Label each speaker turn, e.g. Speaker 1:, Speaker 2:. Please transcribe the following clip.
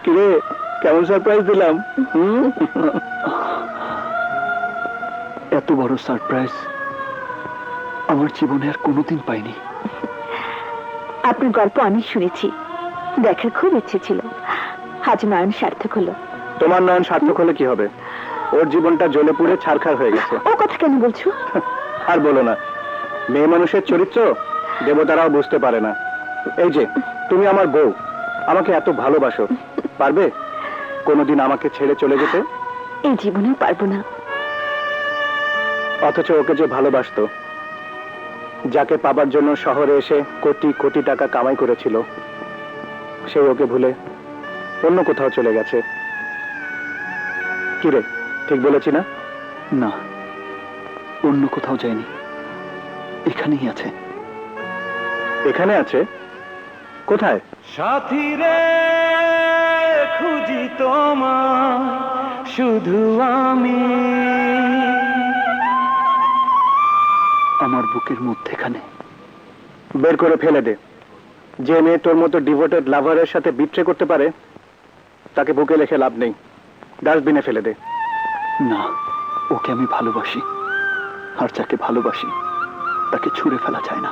Speaker 1: কিরে, কেমন সারপ্রাইজ দিলাম? এত বড় সারপ্রাইজ আমার জীবনে আর কোনোদিন পাইনি।
Speaker 2: আপনার গল্প অনেক শুনেছি, দেখার খুব ইচ্ছে ছিল, আজ নয়ন সার্থক হলো।
Speaker 1: তোমার নয়ন সার্থক হলে কি হবে? ওর জীবনটা জ্বলে পুড়ে ছারখার হয়ে গেছে।
Speaker 2: ও কথা কেন বলছো?
Speaker 1: আর বলো না, মেয়ে মানুষের চরিত্র দেবতারাও বুঝতে পারে না। এই যে তুমি আমার বউ, আমাকে এত ভালোবাসো, পারবে কোনোদিন আমাকে ছেড়ে চলে যেতে?
Speaker 2: এই জীবনেও পারবো না।
Speaker 1: অথচ ওকে যে ভালোবাসতো, যাকে পাবার জন্য শহরে এসে কোটি কোটি টাকা কামাই করেছিল, সেই ওকে ভুলে অন্য কোথাও চলে গেছে। কিরে, ঠিক বলেছি না? না, অন্য কোথাও যায়নি, এখানেই আছে। এখানে আছে? কোথায়?
Speaker 3: সাথী রে, খুঁজি তোমায় শুধু আমি।
Speaker 1: আমার বুকের মধ্যেখানে। বের করে ফেলে দে। যে মেয়ে তোর মতো ডিভোটেড লাভারের সাথে বিট্রে করতে পারে, তাকে বুকে রেখে লাভ নেই, ডাস্টবিনে ফেলে দে। না, ওকে আমি ভালোবাসি, আর যাকে ভালোবাসি তাকে ছুঁড়ে ফেলা যায় না।